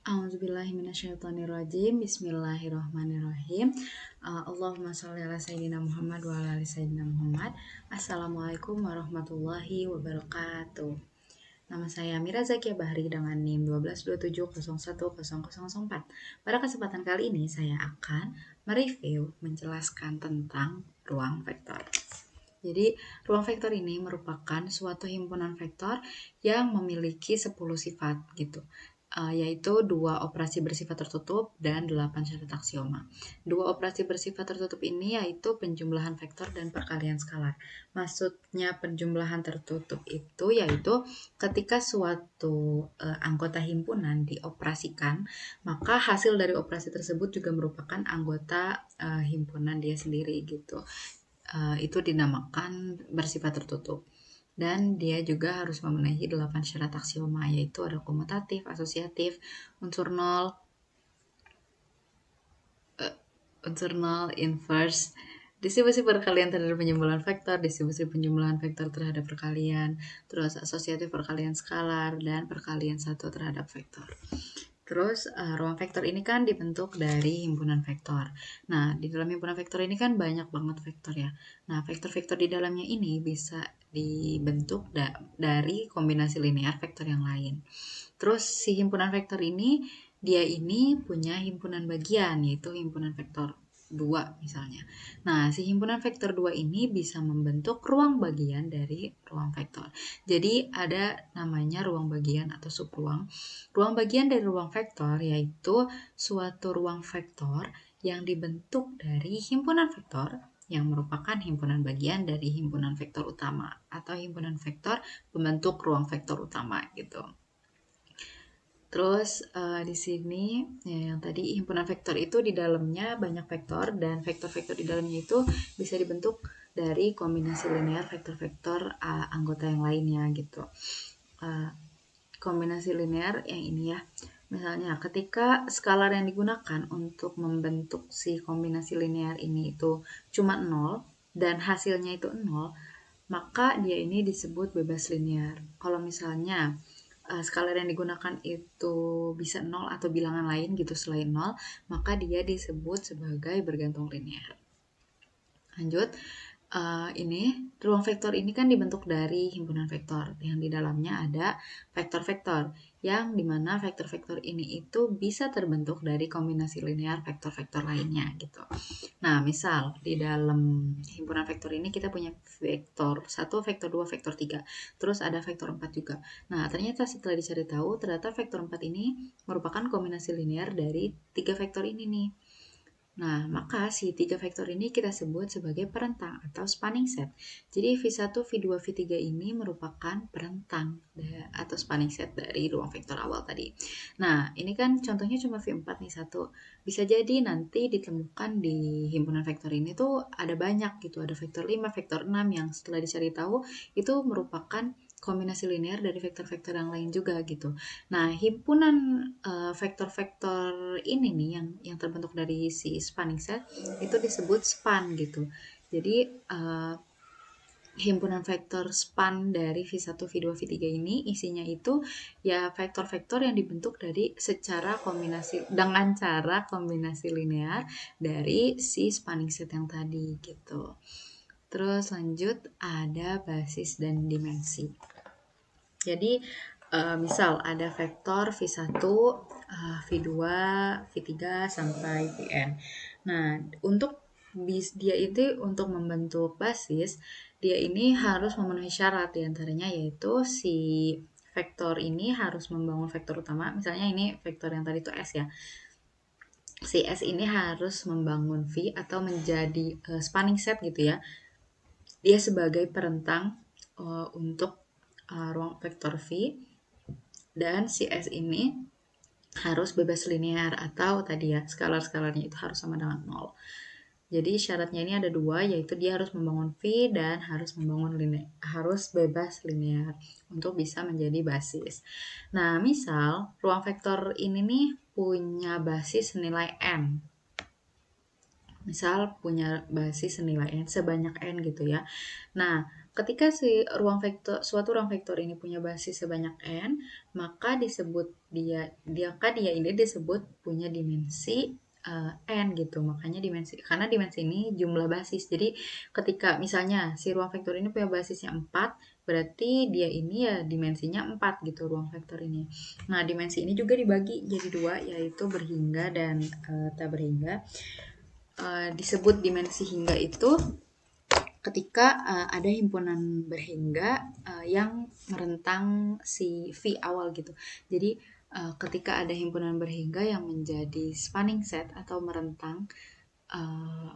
A'udzubillahiminasyaitonirrajim. Bismillahirrahmanirrahim. Allahumma sholli ala sayyidina Muhammad wa ala ali sayyidina Muhammad. Assalamualaikum warahmatullahi wabarakatuh. Nama saya Mira Zakia Bahri dengan NIM 12270101004. Pada kesempatan kali ini saya akan mereview menjelaskan tentang ruang vektor. Jadi, ruang vektor ini merupakan suatu himpunan vektor yang memiliki 10 sifat gitu. Yaitu 2 operasi bersifat tertutup dan 8 syarat aksioma. 2 operasi bersifat tertutup ini yaitu penjumlahan vektor dan perkalian skalar. Maksudnya penjumlahan tertutup itu yaitu ketika suatu anggota himpunan dioperasikan, maka hasil dari operasi tersebut juga merupakan anggota himpunan dia sendiri gitu. Itu dinamakan bersifat tertutup. Dan dia juga harus memenuhi 8 syarat aksioma, yaitu ada komutatif, asosiatif, unsur nol, inverse, distribusi perkalian terhadap penjumlahan vektor, distribusi penjumlahan vektor terhadap perkalian, terus asosiatif perkalian skalar, dan perkalian satu terhadap vektor. Terus ruang vektor ini kan dibentuk dari himpunan vektor. Nah, di dalam himpunan vektor ini kan banyak banget vektor ya. Nah, vektor-vektor di dalamnya ini bisa dibentuk dari kombinasi linear vektor yang lain. Terus si himpunan vektor ini, dia ini punya himpunan bagian, yaitu himpunan vektor 2 misalnya. Nah, si himpunan vektor 2 ini bisa membentuk ruang bagian dari ruang vektor. Jadi ada namanya ruang bagian atau subruang. Ruang bagian dari ruang vektor yaitu suatu ruang vektor yang dibentuk dari himpunan vektor yang merupakan himpunan bagian dari himpunan vektor utama atau himpunan vektor pembentuk ruang vektor utama gitu. Terus di sini ya, yang tadi himpunan vektor itu di dalamnya banyak vektor dan vektor-vektor di dalamnya itu bisa dibentuk dari kombinasi linear vektor-vektor anggota yang lainnya gitu. Kombinasi linear yang ini ya. Misalnya ketika skalar yang digunakan untuk membentuk si kombinasi linear ini itu cuma 0 dan hasilnya itu 0, maka dia ini disebut bebas linear. Kalau misalnya skalar yang digunakan itu bisa 0 atau bilangan lain gitu selain 0, maka dia disebut sebagai bergantung linear. Lanjut, ini ruang vektor ini kan dibentuk dari himpunan vektor yang di dalamnya ada vektor-vektor yang dimana vektor-vektor ini itu bisa terbentuk dari kombinasi linear vektor-vektor lainnya gitu. Nah, misal di dalam himpunan vektor ini kita punya vektor 1, vektor 2, vektor 3. Terus ada vektor 4 juga. Nah, ternyata setelah dicari tahu, ternyata vektor 4 ini merupakan kombinasi linear dari 3 vektor ini nih. Nah, maka si 3 vektor ini kita sebut sebagai perentang atau spanning set. Jadi V1, V2, V3 ini merupakan perentang atau spanning set dari ruang vektor awal tadi. Nah, ini kan contohnya cuma V4 nih satu. Bisa jadi nanti ditemukan di himpunan vektor ini tuh ada banyak gitu. Ada vektor 5, vektor 6 yang setelah dicari tahu itu merupakan kombinasi linear dari vektor-vektor yang lain juga gitu. Nah, himpunan vektor-vektor ini nih yang terbentuk dari si spanning set itu disebut span gitu. Jadi himpunan vektor span dari V1, V2, V3 ini isinya itu ya vektor-vektor yang dibentuk dari dengan cara kombinasi linear dari si spanning set yang tadi gitu. Terus lanjut ada basis dan dimensi. Jadi misal ada vektor V1, V2, V3 sampai Vn. Nah, untuk dia itu untuk membentuk basis, dia ini harus memenuhi syarat diantaranya yaitu si vektor ini harus membangun vektor utama. Misalnya ini vektor yang tadi itu S ya. Si S ini harus membangun V atau menjadi spanning set gitu ya. Dia sebagai perentang untuk ruang vektor V dan si S ini harus bebas linear atau tadi ya skalar-skalarnya itu harus sama dengan 0. Jadi syaratnya ini ada 2 yaitu dia harus membangun V dan harus bebas linear untuk bisa menjadi basis. Nah, misal ruang vektor ini nih punya basis senilai n. Misal punya basis senilai n sebanyak n gitu ya. Nah, Ketika suatu ruang vektor ini punya basis sebanyak n, maka dia ini disebut punya dimensi n gitu. Makanya karena dimensi ini jumlah basis. Jadi ketika misalnya si ruang vektor ini punya basisnya 4, berarti dia ini ya dimensinya 4 gitu ruang vektor ini. Nah, dimensi ini juga dibagi jadi dua, yaitu berhingga dan tak berhingga. Disebut dimensi hingga itu ketika ada himpunan berhingga yang merentang si V awal gitu. Jadi ketika ada himpunan berhingga yang menjadi spanning set atau merentang uh,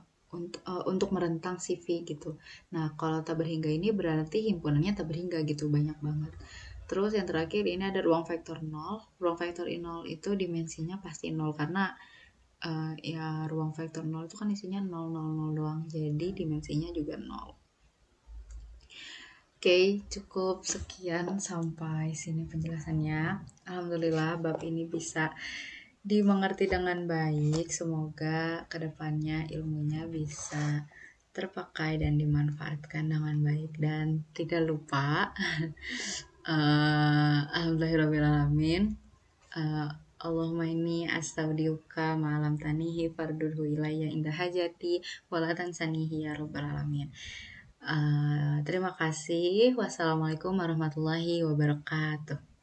untuk merentang si V gitu. Nah, kalau tak berhingga ini berarti himpunannya tak berhingga gitu, banyak banget. Terus yang terakhir ini ada ruang vektor 0. Ruang vektor 0 itu dimensinya pasti 0 karena ya ruang vektor 0 itu kan isinya 0, 0, 0 doang. Jadi dimensinya juga 0. Oke, cukup sekian sampai sini penjelasannya. Alhamdulillah bab ini bisa dimengerti dengan baik. Semoga kedepannya ilmunya bisa terpakai dan dimanfaatkan dengan baik. Dan tidak lupa, alhamdulillahirrahmanirrahim. Uh, Allahumma inni astaudiuka ma'alam tanihi fardurhu ilayya indah hajati walatan sanihi ya rabbal alamin. Terima kasih. Wassalamualaikum warahmatullahi wabarakatuh.